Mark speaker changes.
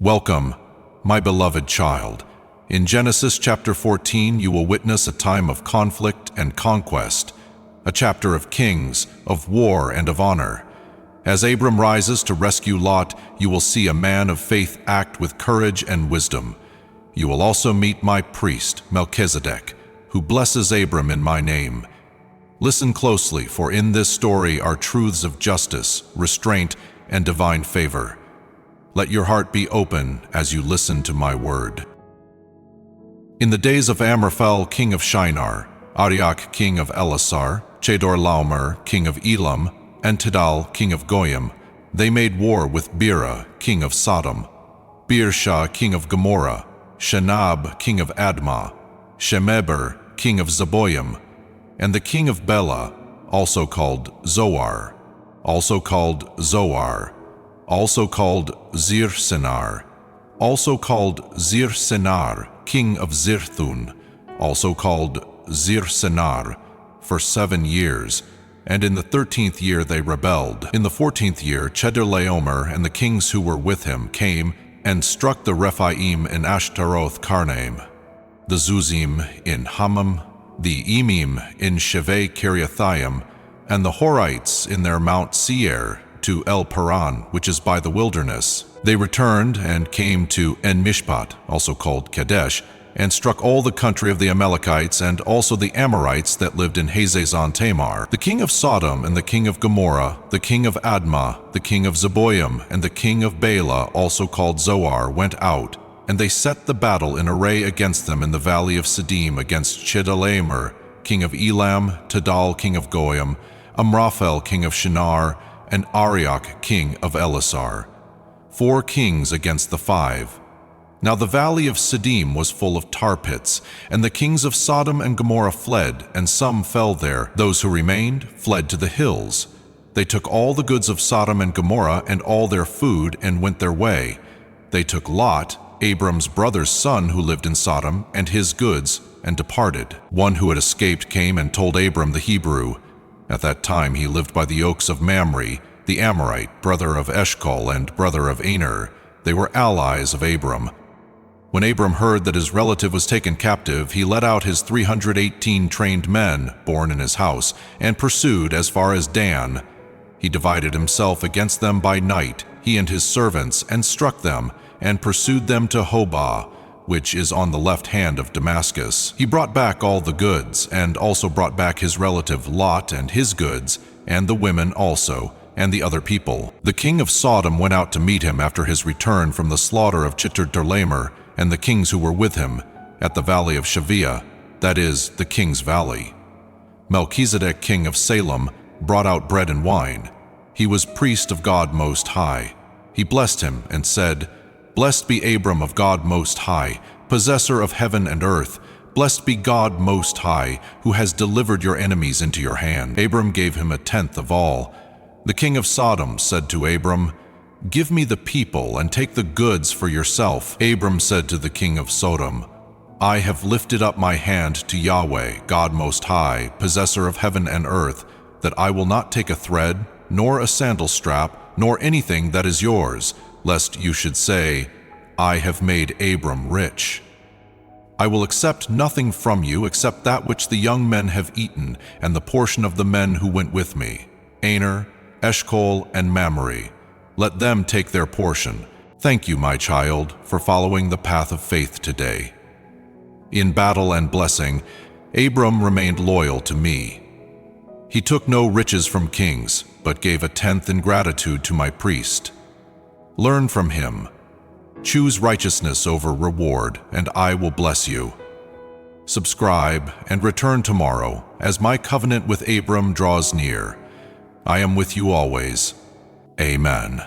Speaker 1: Welcome, my beloved child. In Genesis chapter 14, you will witness a time of conflict and conquest, a chapter of kings, of war, and of honor. As Abram rises to rescue Lot, you will see a man of faith act with courage and wisdom. You will also meet my priest, Melchizedek, who blesses Abram in my name. Listen closely, for in this story are truths of justice, restraint, and divine favor. Let your heart be open as you listen to my word. In the days of Amraphel, king of Shinar, Arioch, king of Elasar, Chedorlaomer, king of Elam, and Tidal, king of Goyim, they made war with Bera, king of Sodom, Birsha, king of Gomorrah, Shenab, king of Admah, Shemeber, king of Zeboim, and the king of Bela, also called Zoar, also called Zoar, also called Zir-Senar, also called Zir-Senar, king of Zirthun, also called Zir-Senar, for 7 years, and in the 13th year they rebelled. In the 14th year, Chedorlaomer and the kings who were with him came and struck the Rephaim in Ashtaroth Karnaim, the Zuzim in Hammam, the Emim in Sheveh Kiriathaim, and the Horites in their Mount Seir, to El Paran, which is by the wilderness. They returned and came to En-Mishpat, also called Kadesh, and struck all the country of the Amalekites and also the Amorites that lived in Hazazon Tamar. The king of Sodom and the king of Gomorrah, the king of Admah, the king of Zeboim, and the king of Bela, also called Zoar, went out, and they set the battle in array against them in the valley of Siddim against Chedorlaomer, king of Elam, Tidal, king of Goyim, Amraphel, king of Shinar, and Arioch, king of Elasar. 4 kings against the 5. Now the valley of Siddim was full of tar pits, and the kings of Sodom and Gomorrah fled, and some fell there. Those who remained fled to the hills. They took all the goods of Sodom and Gomorrah and all their food and went their way. They took Lot, Abram's brother's son who lived in Sodom, and his goods, and departed. One who had escaped came and told Abram the Hebrew. At that time he lived by the oaks of Mamre, the Amorite, brother of Eshcol and brother of Aner. They were allies of Abram. When Abram heard that his relative was taken captive, he led out his 318 trained men, born in his house, and pursued as far as Dan. He divided himself against them by night, he and his servants, and struck them, and pursued them to Hobah, which is on the left hand of Damascus. He brought back all the goods, and also brought back his relative Lot and his goods, and the women also, and the other people. The king of Sodom went out to meet him after his return from the slaughter of Chedorlaomer, and the kings who were with him, at the valley of Shavia, that is, the king's valley. Melchizedek, king of Salem, brought out bread and wine. He was priest of God Most High. He blessed him and said, "Blessed be Abram of God Most High, possessor of heaven and earth. Blessed be God Most High, who has delivered your enemies into your hand." Abram gave him 1/10 of all. The king of Sodom said to Abram, "Give me the people and take the goods for yourself." Abram said to the king of Sodom, "I have lifted up my hand to Yahweh, God Most High, possessor of heaven and earth, that I will not take a thread, nor a sandal strap, nor anything that is yours, lest you should say, 'I have made Abram rich.' I will accept nothing from you except that which the young men have eaten, and the portion of the men who went with me, Aner, Eshcol, and Mamre. Let them take their portion. Thank you, my child, for following the path of faith today." In battle and blessing, Abram remained loyal to me. He took no riches from kings, but gave 1/10 in gratitude to my priest. Learn from him. Choose righteousness over reward, and I will bless you. Subscribe and return tomorrow, as my covenant with Abram draws near. I am with you always. Amen.